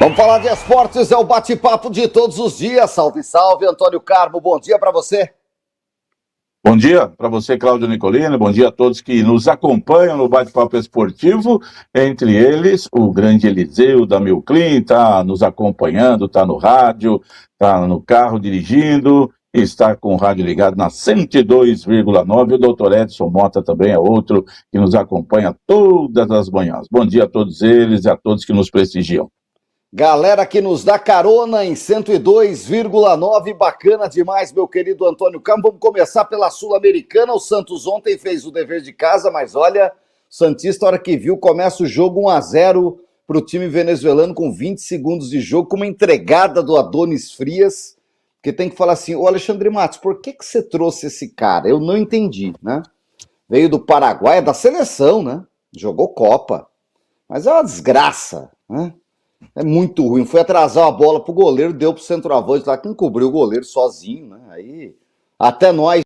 Vamos falar de esportes, é o bate-papo de todos os dias. Salve, salve, Antônio Carmo, bom dia para você. Bom dia para você, Cláudio Nicolini, bom dia a todos que nos acompanham no bate-papo esportivo, entre eles o grande Eliseu da Milclean, está nos acompanhando, está no rádio, está no carro dirigindo, está com o rádio ligado na 102,9, o doutor Edson Mota também é outro que nos acompanha todas as manhãs. Bom dia a todos eles e a todos que nos prestigiam. Galera que nos dá carona em 102,9, bacana demais, meu querido Antônio Carmo. Vamos começar pela Sul-Americana. O Santos ontem fez o dever de casa, mas olha, o Santista, a hora que viu, começa o jogo 1-0 para o time venezuelano com 20 segundos de jogo, com uma entregada do Adonis Frias, que tem que falar assim, ô Alexandre Matos, por que você trouxe esse cara? Eu não entendi, né? Veio do Paraguai, é da seleção, né? Jogou Copa, mas é uma desgraça, né? É muito ruim. Foi atrasar a bola pro goleiro, deu pro centroavante lá, que encobriu o goleiro sozinho, né? Aí, até nós.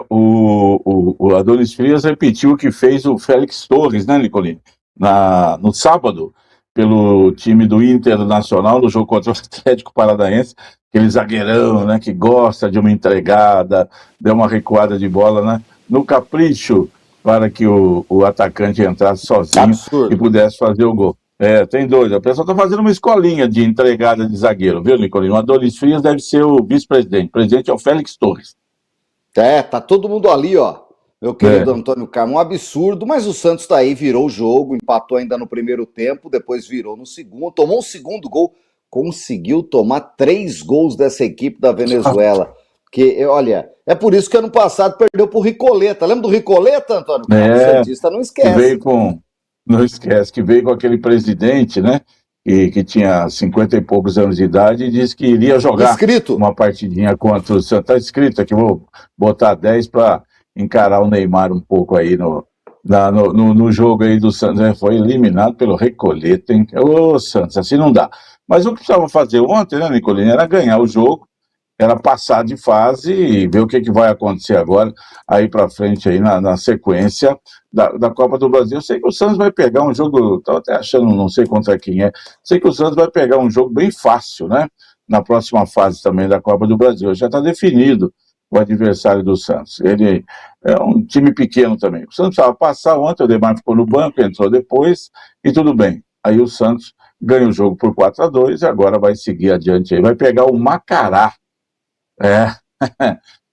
O Adonis Frias repetiu o que fez o Félix Torres, né, Nicolini? No sábado, pelo time do Internacional, no jogo contra o Atlético Paranaense, aquele zagueirão, né, que gosta de uma entregada, deu uma recuada de bola, né? No capricho, para que o atacante entrasse sozinho. Absurdo. E pudesse fazer o gol. Tem dois. A pessoa está fazendo uma escolinha de entregada de zagueiro, viu, Nicolino? O Adonis Frias deve ser o vice-presidente. O presidente é o Félix Torres. Tá todo mundo ali, ó. Meu querido Antônio Carmo, um absurdo, mas o Santos tá aí, virou o jogo, empatou ainda no primeiro tempo, depois virou no segundo, tomou um segundo gol, conseguiu tomar 3 gols dessa equipe da Venezuela. Que, olha, é por isso que ano passado perdeu pro Ricoleta. Lembra do Ricoleta, Antônio Carmo? O Santista não esquece. Não esquece, que veio com aquele presidente, né? Que tinha 50 e poucos anos de idade e disse que iria jogar uma partidinha contra o Santos. Está escrito aqui, vou botar 10 para encarar o Neymar um pouco aí no jogo aí do Santos. Foi eliminado pelo Recoleta, hein? Ô, Santos, assim não dá. Mas o que precisava fazer ontem, né, Nicolini, era ganhar o jogo, era passar de fase e ver o que vai acontecer agora, aí para frente, aí na sequência da Copa do Brasil. Eu sei que o Santos vai pegar um jogo, estava até achando, não sei contra quem é, sei que o Santos vai pegar um jogo bem fácil, né? Na próxima fase também da Copa do Brasil. Já está definido o adversário do Santos. Ele é um time pequeno também. O Santos precisava passar ontem, o Neymar ficou no banco, entrou depois, e tudo bem. Aí o Santos ganha o jogo por 4-2 e agora vai seguir adiante aí. Vai pegar o Macará.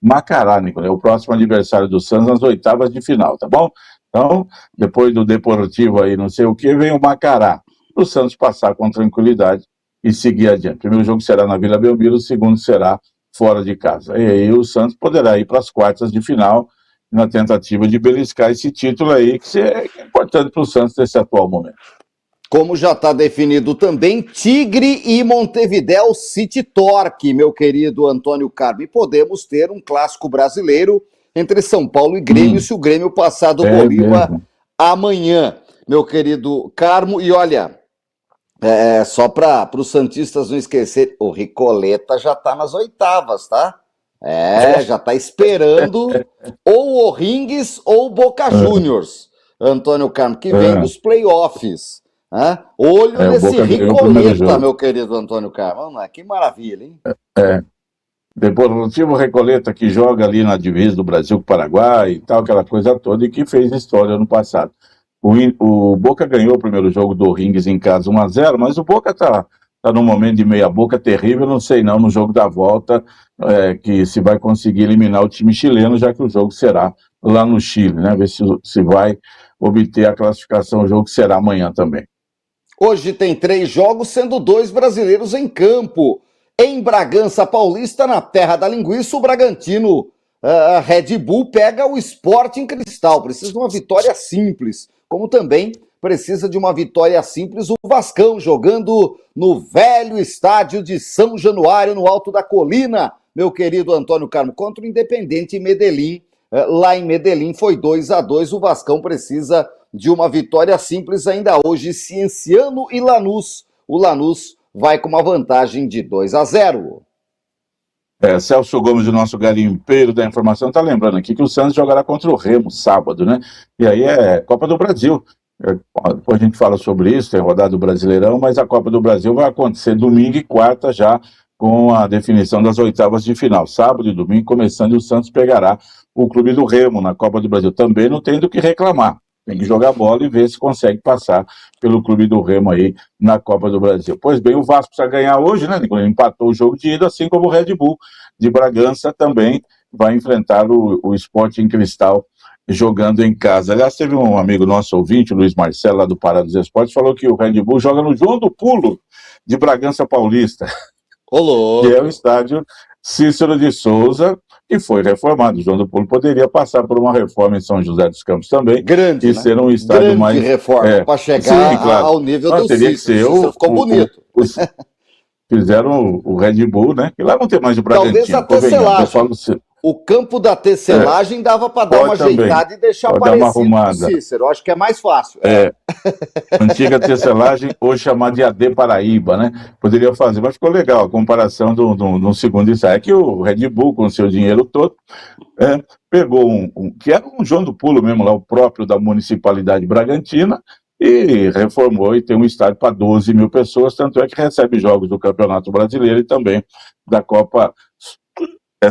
Macará, Nicolás, é o próximo adversário do Santos nas oitavas de final, tá bom? Então, depois do Deportivo aí, não sei o que, vem o Macará. O Santos passar com tranquilidade e seguir adiante. O primeiro jogo será na Vila Belmiro, o segundo será fora de casa. E aí o Santos poderá ir para as quartas de final na tentativa de beliscar esse título aí, que é importante para o Santos nesse atual momento. Como já está definido também, Tigre e Montevidéu City Torque, meu querido Antônio Carmo. E podemos ter um clássico brasileiro entre São Paulo e Grêmio, se o Grêmio passar do Bolívar amanhã, meu querido Carmo. E olha, só para os santistas não esquecerem, o Ricoleta já está nas oitavas, tá? Já está esperando ou o O'Rings ou o Boca Juniors, Antônio Carmo, que vem dos playoffs. Olho nesse Ricoleta, meu querido Antônio Carmo. Que maravilha, hein? Deportivo Recoleta, que joga ali na divisa do Brasil com o Paraguai e tal, aquela coisa toda, e que fez história ano passado. O Boca ganhou o primeiro jogo do O'Rings em casa 1-0, mas o Boca tá num momento de meia boca terrível, não sei não, no jogo da volta, que se vai conseguir eliminar o time chileno, já que o jogo será lá no Chile, né? Ver se vai obter a classificação, o jogo será amanhã também. Hoje tem 3 jogos, sendo 2 brasileiros em campo. Em Bragança Paulista, na terra da linguiça, o Bragantino Red Bull pega o Sporting Cristal. Precisa de uma vitória simples, como também precisa de uma vitória simples o Vascão, jogando no velho estádio de São Januário, no alto da colina, meu querido Antônio Carmo, contra o Independente Medellín. Lá em Medellín foi 2-2, o Vascão precisa de uma vitória simples ainda hoje, Cienciano e Lanús. O Lanús vai com uma vantagem de 2-0. Celso Gomes, o nosso garimpeiro da informação, está lembrando aqui que o Santos jogará contra o Remo sábado, né? E aí é Copa do Brasil. Depois a gente fala sobre isso, tem rodada do Brasileirão, mas a Copa do Brasil vai acontecer domingo e quarta já, com a definição das oitavas de final. Sábado e domingo, começando, e o Santos pegará o Clube do Remo na Copa do Brasil. Também não tem do que reclamar. Tem que jogar bola e ver se consegue passar pelo Clube do Remo aí na Copa do Brasil. Pois bem, o Vasco precisa ganhar hoje, né, Nicolas? Empatou o jogo de ida, assim como o Red Bull de Bragança também vai enfrentar o Sporting Cristal jogando em casa. Aliás, teve um amigo nosso ouvinte, o Luiz Marcelo, lá do Pará dos Esportes, falou que o Red Bull joga no João do Pulo de Bragança Paulista. Olô. Que é o estádio Cícero de Souza, que foi reformado. O João do Pulo poderia passar por uma reforma em São José dos Campos também. Grande, e né? ser um estádio grande mais... reforma, para chegar sim, claro. ao nível do teria Cícero. Que ser Ficou bonito. Fizeram o Red Bull, né? Que lá não tem mais o Bragantino. Talvez a tecelagem. O campo da tecelagem dava para dar uma ajeitada e deixar parecido com o Cícero. Eu acho que é mais fácil. Antiga tecelagem, hoje chamada de AD Paraíba, né? Poderia fazer, mas ficou legal a comparação do segundo ensaio. É que o Red Bull, com o seu dinheiro todo, pegou que era um João do Pulo mesmo, lá o próprio da Municipalidade Bragantina, e reformou e tem um estádio para 12 mil pessoas, tanto é que recebe jogos do Campeonato Brasileiro e também da Copa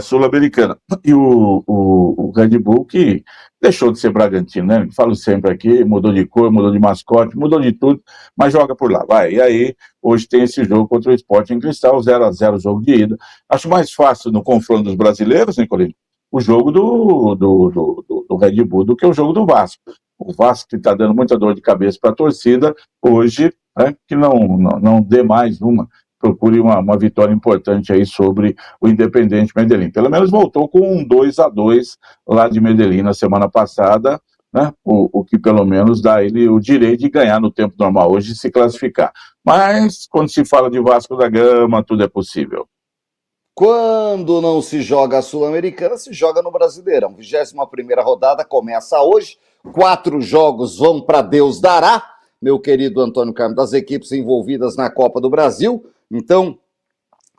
Sul-Americana. E o Red Bull, que deixou de ser Bragantino, né? Falo sempre aqui, mudou de cor, mudou de mascote, mudou de tudo, mas joga por lá, vai. E aí, hoje tem esse jogo contra o Sporting Cristal, 0-0 jogo de ida. Acho mais fácil no confronto dos brasileiros, Nicolino, o jogo do Red Bull do que o jogo do Vasco. O Vasco, que está dando muita dor de cabeça para a torcida, hoje, que não dê mais uma, procure uma vitória importante aí sobre o Independente Medellín. Pelo menos voltou com um 2-2 lá de Medellín na semana passada, né? O que pelo menos dá ele o direito de ganhar no tempo normal hoje e se classificar. Mas, quando se fala de Vasco da Gama, tudo é possível. Quando não se joga a Sul-Americana, se joga no Brasileirão. 21ª rodada começa hoje. 4 jogos vão para Deus dará, meu querido Antônio Carlos, das equipes envolvidas na Copa do Brasil. Então,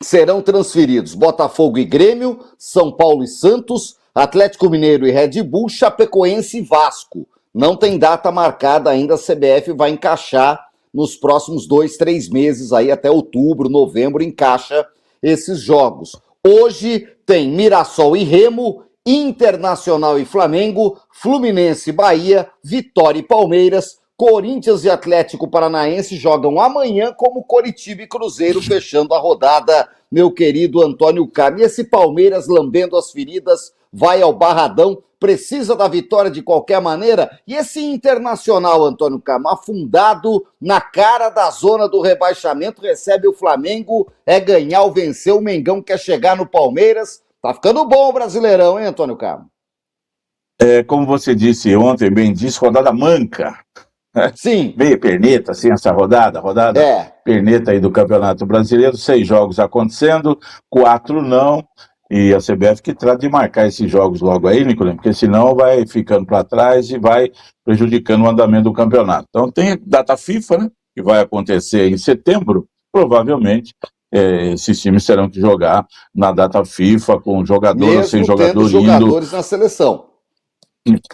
serão transferidos Botafogo e Grêmio, São Paulo e Santos, Atlético Mineiro e Red Bull, Chapecoense e Vasco. Não tem data marcada ainda, a CBF vai encaixar nos próximos 2-3 meses, aí até outubro, novembro, encaixa esses jogos. Hoje tem Mirassol e Remo, Internacional e Flamengo, Fluminense e Bahia, Vitória e Palmeiras, Corinthians e Atlético Paranaense jogam amanhã, como Coritiba e Cruzeiro, fechando a rodada, meu querido Antônio Carlos. E esse Palmeiras lambendo as feridas, vai ao Barradão, precisa da vitória de qualquer maneira. E esse Internacional, Antônio Carlos, afundado na cara da zona do rebaixamento, recebe o Flamengo, é ganhar ou vencer, o Mengão quer chegar no Palmeiras. Tá ficando bom o Brasileirão, hein, Antônio Carlos? Como você disse ontem, bem disse, rodada manca. Sim. Meio perneta, assim, essa rodada perneta aí do Campeonato Brasileiro, 6 jogos acontecendo, 4 não, e a CBF que trata de marcar esses jogos logo aí, Nicolino, porque senão vai ficando para trás e vai prejudicando o andamento do campeonato. Então tem data FIFA, né, que vai acontecer em setembro, provavelmente, esses times terão que jogar na data FIFA, com jogadores ou sem jogador jogadores na seleção.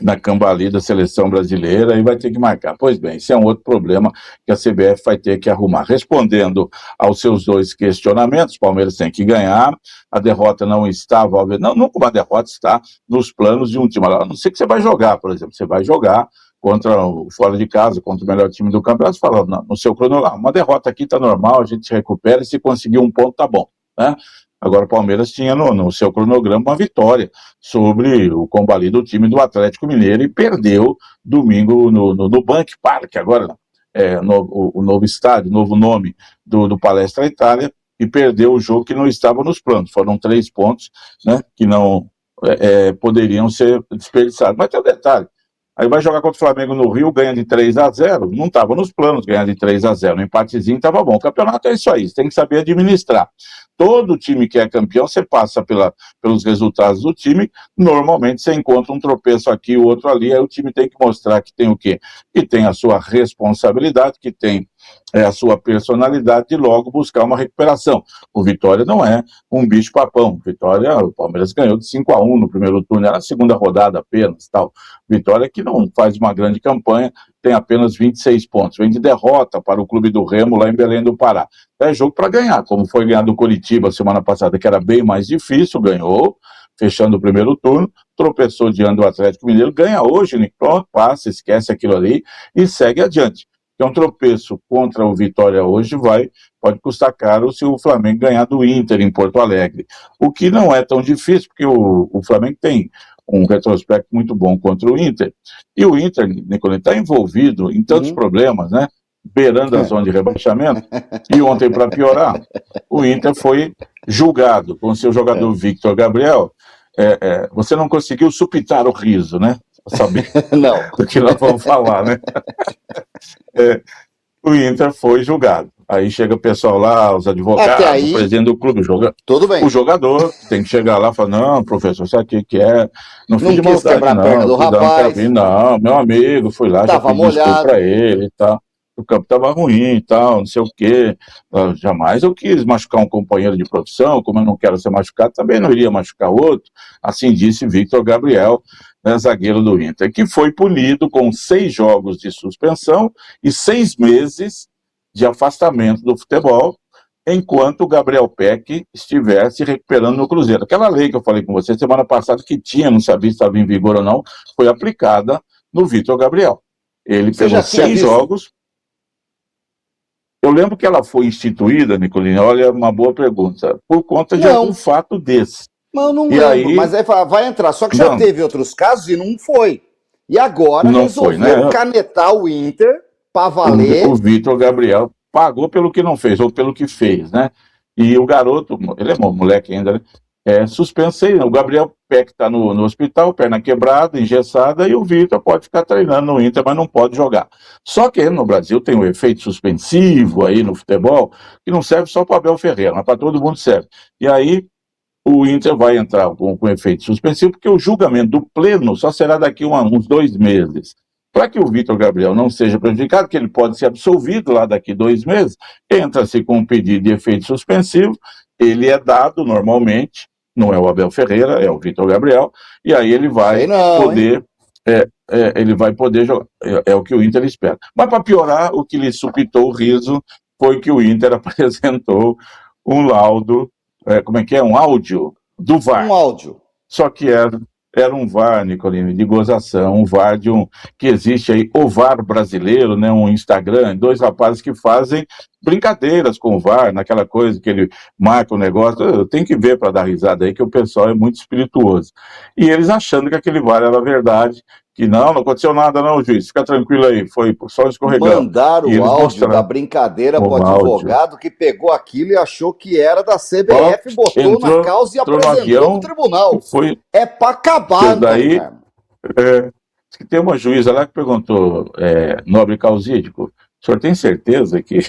Na cambali da seleção brasileira e vai ter que marcar. Pois bem, esse é um outro problema que a CBF vai ter que arrumar. Respondendo aos seus 2 questionamentos, o Palmeiras tem que ganhar, a derrota não estava, nunca uma derrota está nos planos de um time. A não ser que você vai jogar, por exemplo, você vai jogar contra o fora de casa, contra o melhor time do campeonato, você fala, no seu cronograma, uma derrota aqui está normal, a gente se recupera e se conseguir um ponto tá bom, né? Agora o Palmeiras tinha no seu cronograma uma vitória sobre o combalido do time do Atlético Mineiro e perdeu domingo no Bank Park, agora o novo estádio, novo nome do Palestra Itália, e perdeu o jogo que não estava nos planos. Foram 3 pontos, né, que não poderiam ser desperdiçados. Mas tem um detalhe. Aí vai jogar contra o Flamengo no Rio, ganha de 3-0, não estava nos planos ganhar de 3-0, no empatezinho estava bom. O campeonato é isso aí, você tem que saber administrar. Todo time que é campeão, você passa pelos resultados do time, normalmente você encontra um tropeço aqui, o outro ali, aí o time tem que mostrar que tem o quê? Que tem a sua responsabilidade, que tem a sua personalidade de logo buscar uma recuperação. O Vitória não é um bicho-papão. O Palmeiras ganhou de 5-1 no primeiro turno, era a segunda rodada apenas. Tal. Vitória que não faz uma grande campanha, tem apenas 26 pontos. Vem de derrota para o Clube do Remo lá em Belém do Pará. É jogo para ganhar, como foi ganhar do Coritiba semana passada, que era bem mais difícil, ganhou, fechando o primeiro turno, tropeçou diante do Atlético Mineiro, ganha hoje, pronto, passa, esquece aquilo ali e segue adiante. Então, um tropeço contra o Vitória hoje pode custar caro se o Flamengo ganhar do Inter em Porto Alegre. O que não é tão difícil, porque o Flamengo tem um retrospecto muito bom contra o Inter. E o Inter, Nicolini, está envolvido em tantos problemas, né? Beirando a zona de rebaixamento. E ontem, para piorar, o Inter foi julgado com o seu jogador Victor Gabriel. Você não conseguiu supitar o riso, né? Saber do que nós vamos falar, né? O Inter foi julgado. Aí chega o pessoal lá, os advogados, o presidente do clube, tudo bem. O jogador tem que chegar lá e falar, não, professor, sabe o que é? Não fiz de maldade, quebrar a perna do rapaz. Não, meu amigo foi lá, já pedi desculpa pra ele e tal. O campo estava ruim e tal, não sei o quê. Jamais eu quis machucar um companheiro de profissão, como eu não quero ser machucado, também não iria machucar outro. Assim disse Victor Gabriel, né, zagueiro do Inter, que foi punido com 6 jogos de suspensão e 6 meses de afastamento do futebol, enquanto o Gabriel Peck estiver se recuperando no Cruzeiro. Aquela lei que eu falei com você semana passada, que tinha, não sabia se estava em vigor ou não, foi aplicada no Victor Gabriel. Ele pegou 6 jogos. Eu lembro que ela foi instituída, Nicolini, olha, uma boa pergunta, por conta de algum fato desse. Não lembro, aí, mas aí vai entrar. Só que já teve outros casos e não foi. E agora resolveu canetar o Inter para valer. O Victor Gabriel pagou pelo que não fez, ou pelo que fez, né? E o garoto, ele é moleque ainda, né? Suspenso aí. O Gabriel Peck está no hospital, perna quebrada, engessada, e o Victor pode ficar treinando no Inter, mas não pode jogar. Só que no Brasil tem um efeito suspensivo aí no futebol, que não serve só para o Abel Ferreira, mas para todo mundo serve. E aí o Inter vai entrar com efeito suspensivo, porque o julgamento do pleno só será daqui uns 2 meses. Para que o Victor Gabriel não seja prejudicado, que ele pode ser absolvido lá daqui 2 meses, entra-se com um pedido de efeito suspensivo, ele é dado normalmente, não é o Abel Ferreira, é o Victor Gabriel, e aí ele vai poder... ele vai poder jogar, é o que o Inter espera. Mas para piorar, o que lhe supitou o riso foi que o Inter apresentou um laudo, um áudio do VAR. Um áudio. Só que era um VAR, Nicolini, de gozação, um VAR que existe aí, o VAR brasileiro, né, um Instagram, 2 rapazes que fazem brincadeiras com o VAR, naquela coisa que ele marca o negócio, tem que ver para dar risada aí, que o pessoal é muito espirituoso. E eles achando que aquele VAR era verdade, que não aconteceu nada não, juiz, fica tranquilo aí, foi só escorregando. Mandaram o áudio da brincadeira pro advogado que pegou aquilo e achou que era da CBF, botou na causa e apresentou no tribunal. É pra acabar, daí, que tem uma juíza lá que perguntou, nobre Causídico, o senhor tem certeza que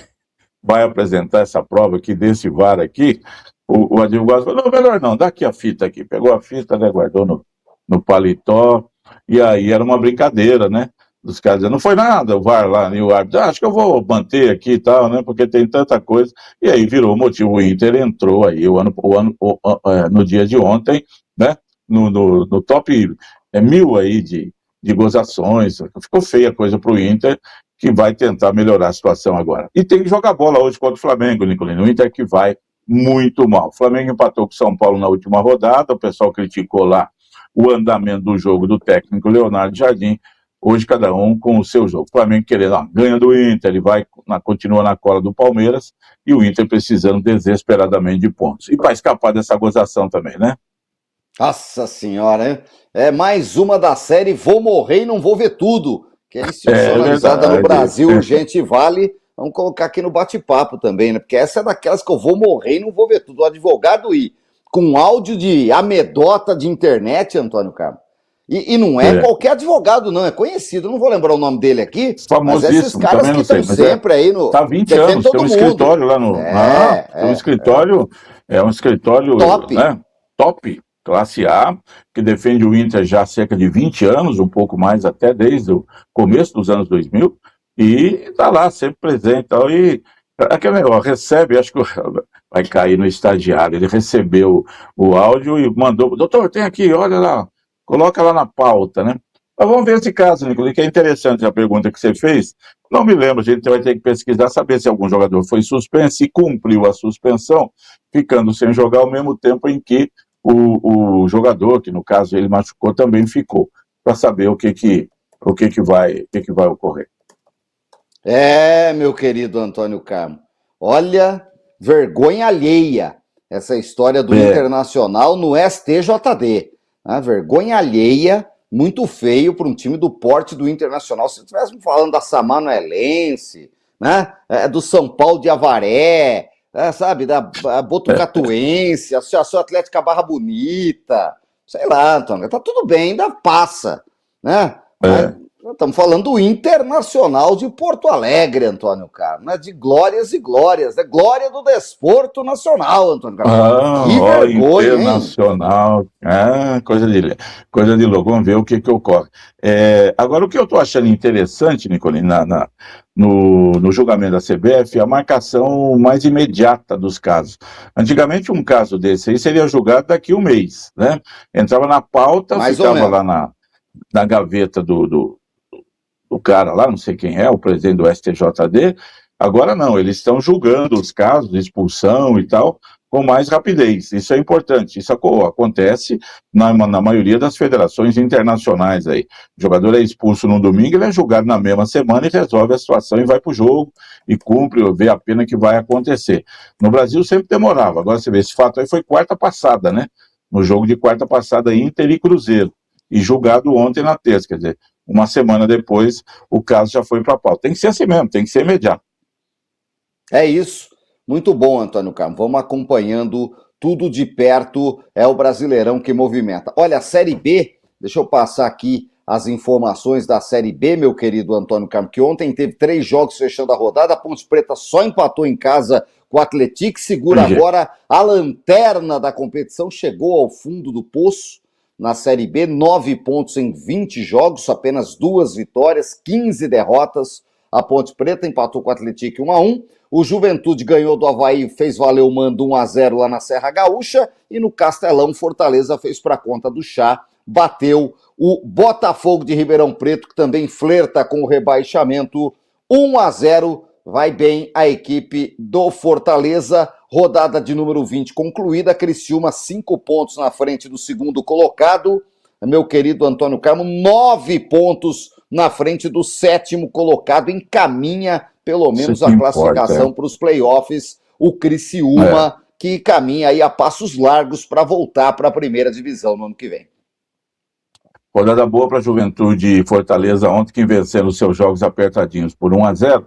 vai apresentar essa prova aqui desse VAR aqui? O advogado falou, não, melhor não, dá aqui a fita aqui. Pegou a fita, né, guardou no paletó, e aí era uma brincadeira, né? Os caras dizendo, não foi nada, o VAR lá, e o árbitro, acho que eu vou manter aqui e tal, né? Porque tem tanta coisa. E aí virou motivo, o Inter entrou aí no dia de ontem, né? No top 1000 aí de gozações. Ficou feia a coisa pro Inter, que vai tentar melhorar a situação agora. E tem que jogar bola hoje contra o Flamengo, Nicolino. O Inter que vai muito mal. O Flamengo empatou com o São Paulo na última rodada, o pessoal criticou lá o andamento do jogo do técnico Leonardo Jardim. Hoje cada um com o seu jogo. O Flamengo querendo, ganha do Inter, ele continua na cola do Palmeiras, e o Inter precisando desesperadamente de pontos. E para escapar dessa gozação também, né? Nossa senhora, hein? É mais uma da série Vou Morrer e Não Vou Ver Tudo, que é institucionalizada no Brasil, urgente e vale. Vamos colocar aqui no bate-papo também, né? Porque essa é daquelas que eu vou morrer e não vou ver tudo. O advogado com áudio de amedota de internet, Antônio Carlos. E não é qualquer advogado, não, é conhecido. Não vou lembrar o nome dele aqui, mas esses caras que estão sempre aí no... Está há 20 anos, tem um escritório lá no... tem um escritório, um escritório... Top. Né? Top. Classe A, que defende o Inter já há cerca de 20 anos, um pouco mais até desde o começo dos anos 2000, E está lá, sempre presente. Tal, e aquele negócio, recebe, acho que vai cair no estagiário, ele recebeu o áudio e mandou, doutor, tem aqui, olha lá, coloca lá na pauta, né? Mas vamos ver esse caso, Nicolas, que é interessante a pergunta que você fez. Não me lembro, a gente vai ter que pesquisar, saber se algum jogador foi suspenso e cumpriu a suspensão, ficando sem jogar ao mesmo tempo em que o jogador, que no caso ele machucou, também ficou, para saber o que vai ocorrer. Meu querido Antônio Carmo, olha, vergonha alheia essa história do Internacional no STJD, né? Vergonha alheia, muito feio para um time do porte do Internacional. Se estivéssemos falando da Samanoelense, né? Do São Paulo de Avaré, sabe, da Botucatuense, Associação Atlética Barra Bonita, sei lá, Antônio, tá tudo bem, ainda passa, né? Estamos falando do Internacional de Porto Alegre, Antônio Carlos, né? De glórias e glórias, né? Glória do desporto nacional, Antônio Carlos. Que vergonha, Internacional, coisa de louco, vamos ver o que ocorre. Agora, o que eu estou achando interessante, Nicolini, no julgamento da CBF, é a marcação mais imediata dos casos. Antigamente, um caso desse aí seria julgado daqui a um mês, né? Entrava na pauta, ficava lá na gaveta do cara lá, não sei quem é, o presidente do STJD, agora não, eles estão julgando os casos de expulsão e tal, com mais rapidez, isso é importante, isso acontece na maioria das federações internacionais aí, o jogador é expulso no domingo, ele é julgado na mesma semana e resolve a situação e vai pro jogo, e cumpre, vê a pena que vai acontecer. No Brasil sempre demorava, agora você vê, esse fato aí foi quarta passada, né, no jogo de quarta passada Inter e Cruzeiro, e julgado ontem na terça, quer dizer, uma semana depois, o caso já foi para a pauta. Tem que ser assim mesmo, tem que ser imediato. É isso. Muito bom, Antônio Carmo. Vamos acompanhando tudo de perto. É o Brasileirão que movimenta. Olha, a Série B, deixa eu passar aqui as informações da Série B, meu querido Antônio Carmo, que ontem teve 3 jogos fechando a rodada. A Ponte Preta só empatou em casa com o Atlético, segura agora a lanterna da competição, chegou ao fundo do poço. Na Série B, 9 pontos em 20 jogos, apenas 2 vitórias, 15 derrotas. A Ponte Preta empatou com o Atlético 1-1. O Juventude ganhou do Avaí, fez valer o mando 1-0 lá na Serra Gaúcha. E no Castelão, Fortaleza fez para conta do chá, bateu o Botafogo de Ribeirão Preto, que também flerta com o rebaixamento, 1-0. Vai bem a equipe do Fortaleza. Rodada de número 20 concluída. Criciúma 5 pontos na frente do segundo colocado. Meu querido Antônio Carmo, 9 pontos na frente do 7º colocado. Encaminha pelo menos a classificação para os playoffs. O Criciúma, que caminha aí a passos largos para voltar para a primeira divisão no ano que vem. Rodada boa para a Juventude e Fortaleza ontem, que venceram os seus jogos apertadinhos por 1-0.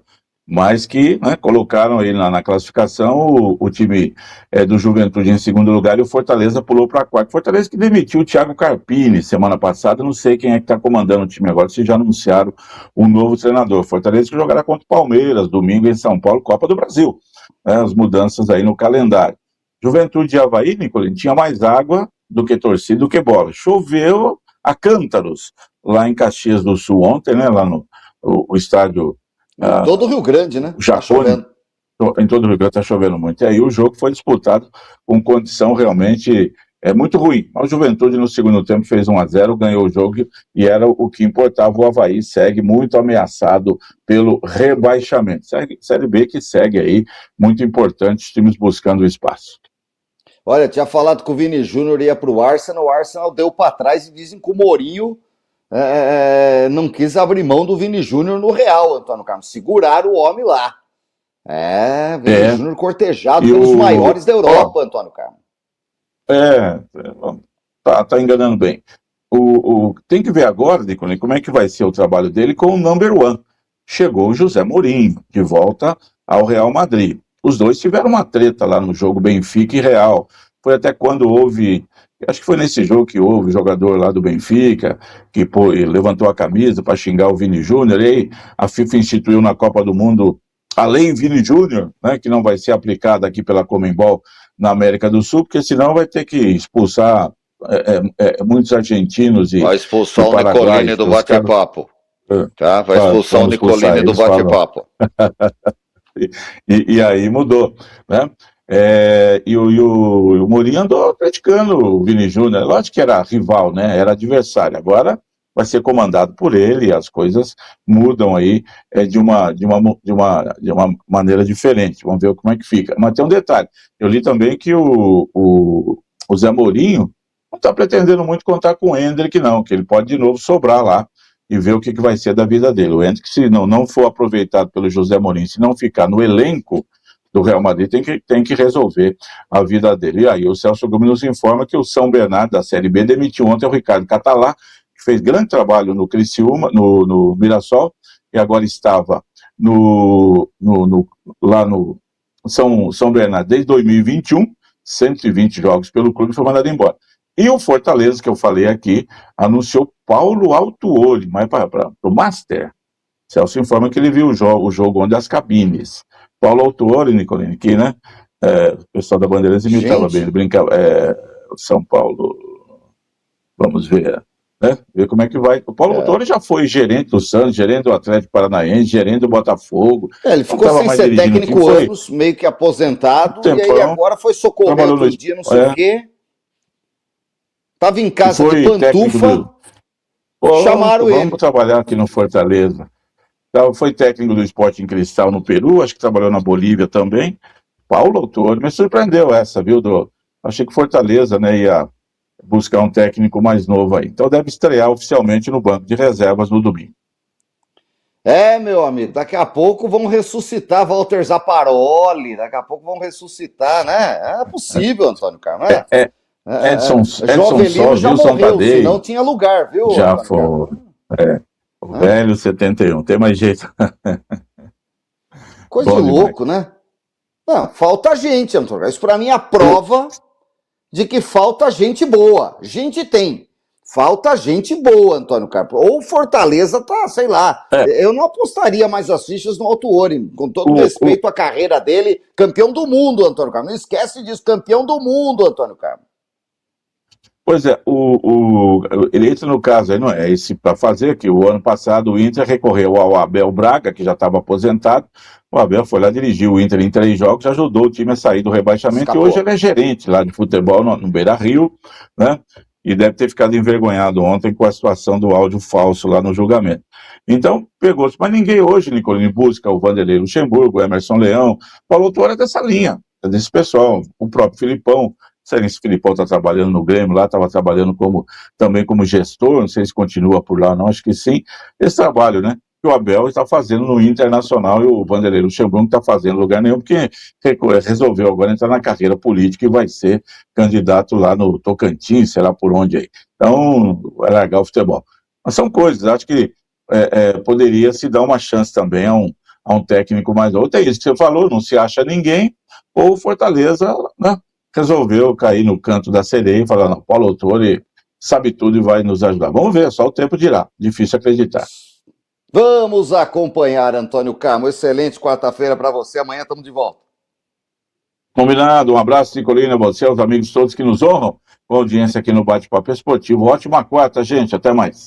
Mas que colocaram aí na classificação o time do Juventude em segundo lugar e o Fortaleza pulou para quarto. Fortaleza que demitiu o Thiago Carpini semana passada, não sei quem é que está comandando o time agora, se já anunciaram um novo treinador. Fortaleza que jogará contra o Palmeiras, domingo em São Paulo, Copa do Brasil. As mudanças aí no calendário. Juventude e Avaí, Nicolini, tinha mais água do que torcida, do que bola. Choveu a cântaros lá em Caxias do Sul ontem, né, lá no o estádio... Em todo o Rio Grande, né? Tá chovendo. Em todo o Rio Grande está chovendo muito. E aí o jogo foi disputado com condição realmente muito ruim. A Juventude no segundo tempo fez 1-0, ganhou o jogo e era o que importava. O Avaí segue muito ameaçado pelo rebaixamento. Série B que segue aí, muito importante, os times buscando o espaço. Olha, tinha falado que o Vini Júnior ia para o Arsenal deu para trás e dizem que o Mourinho... não quis abrir mão do Vini Júnior no Real, Antônio Carlos. Seguraram o homem lá. Vini Júnior cortejado pelos maiores da Europa, Antônio Carlos. Tá enganando bem. Tem que ver agora, Nicolini, como é que vai ser o trabalho dele com o number one. Chegou o José Mourinho, de volta ao Real Madrid. Os dois tiveram uma treta lá no jogo Benfica e Real. Foi até quando houve... Acho que foi nesse jogo que houve o jogador lá do Benfica, que levantou a camisa para xingar o Vini Júnior, e aí a FIFA instituiu na Copa do Mundo a Lei Vini Júnior, né, que não vai ser aplicada aqui pela Conmebol na América do Sul, porque senão vai ter que expulsar muitos argentinos e... Vai expulsar o Nicolini do bate-papo. Tá, vai expulsar o Nicolini do bate-papo. E aí mudou, né? E o Mourinho andou criticando o Vini Júnior. Lógico que era rival, né? Era adversário. Agora vai ser comandado por ele, e as coisas mudam aí de uma maneira diferente. Vamos ver como é que fica. Mas tem um detalhe: eu li também que o Zé Mourinho não está pretendendo muito contar com o Endrick, não, que ele pode de novo sobrar lá e ver o que vai ser da vida dele. O Endrick, se não for aproveitado pelo José Mourinho, se não ficar no elenco do Real Madrid, tem que resolver a vida dele. E aí o Celso Gomes nos informa que o São Bernardo, da Série B, demitiu ontem o Ricardo Catalá, que fez grande trabalho no Criciúma, no Mirassol, e agora estava lá no São Bernardo desde 2021, 120 jogos pelo clube, foi mandado embora. E o Fortaleza, que eu falei aqui, anunciou Paulo Autuori, mas para o Master. Celso informa que ele viu o jogo onde as cabines. Paulo Autuori, Nicolini, que, né? O pessoal da Bandeirantes imitava bem, ele brincava. São Paulo, vamos ver, né? Ver como é que vai. O Paulo Autuori já foi gerente do Santos, gerente do Atlético Paranaense, gerente do Botafogo. Ele ficou sem ser técnico anos, meio que aposentado, tempão, e aí agora foi socorrer outro dia, não sei o quê. Tava em casa de pantufa, chamaram ele. Vamos trabalhar aqui no Fortaleza. Foi técnico do Sporting Cristal no Peru, acho que trabalhou na Bolívia também. Paulo Autuori, me surpreendeu essa, viu? Achei que Fortaleza, né, ia buscar um técnico mais novo aí. Então deve estrear oficialmente no banco de reservas no domingo. Meu amigo, daqui a pouco vão ressuscitar Walter Zaparoli, daqui a pouco vão ressuscitar, né? É possível, Antônio Carlos, né? Edson Só, já Wilson morreu, Tadei. Não tinha lugar, viu? Já foi. O velho 71, tem mais jeito. Coisa de louco, né? Não, falta gente, Antônio. Isso para mim é a prova de que falta gente boa. Gente tem. Falta gente boa, Antônio Carlos. Ou Fortaleza tá, sei lá. Eu não apostaria mais as fichas no Autuori, com todo respeito à carreira dele. Campeão do mundo, Antônio Carlos. Não esquece disso, campeão do mundo, Antônio Carlos. Pois é, ele entra no caso aí, não é esse para fazer, que o ano passado o Inter recorreu ao Abel Braga, que já estava aposentado. O Abel foi lá dirigir o Inter em 3 jogos, ajudou o time a sair do rebaixamento. Escapou. E hoje ele é gerente lá de futebol no Beira-Rio, né? E deve ter ficado envergonhado ontem com a situação do áudio falso lá no julgamento. Então, pegou-se. Mas ninguém hoje, Nicolini, busca o Vanderlei Luxemburgo, o Emerson Leão. Paulo Autuori é dessa linha, desse pessoal. O próprio Filipão. Não sei se o Filipão está trabalhando no Grêmio lá, estava trabalhando também como gestor, não sei se continua por lá, não, acho que sim. Esse trabalho, né, que o Abel está fazendo no Internacional e o Vanderlei Luxemburgo não está fazendo em lugar nenhum, porque resolveu agora entrar na carreira política e vai ser candidato lá no Tocantins, sei lá por onde aí. Então, vai largar o futebol. Mas são coisas, acho que poderia se dar uma chance também a um técnico mais novo. É isso que você falou, não se acha ninguém, ou Fortaleza, né? Resolveu cair no canto da sereia e falar, não, Paulo Autuori sabe tudo e vai nos ajudar. Vamos ver, só o tempo dirá. Difícil acreditar. Vamos acompanhar, Antônio Carmo. Excelente quarta-feira para você. Amanhã estamos de volta. Combinado. Um abraço, Nicolini, a você, aos amigos todos que nos honram com a audiência aqui no Bate-Papo Esportivo. Ótima quarta, gente. Até mais.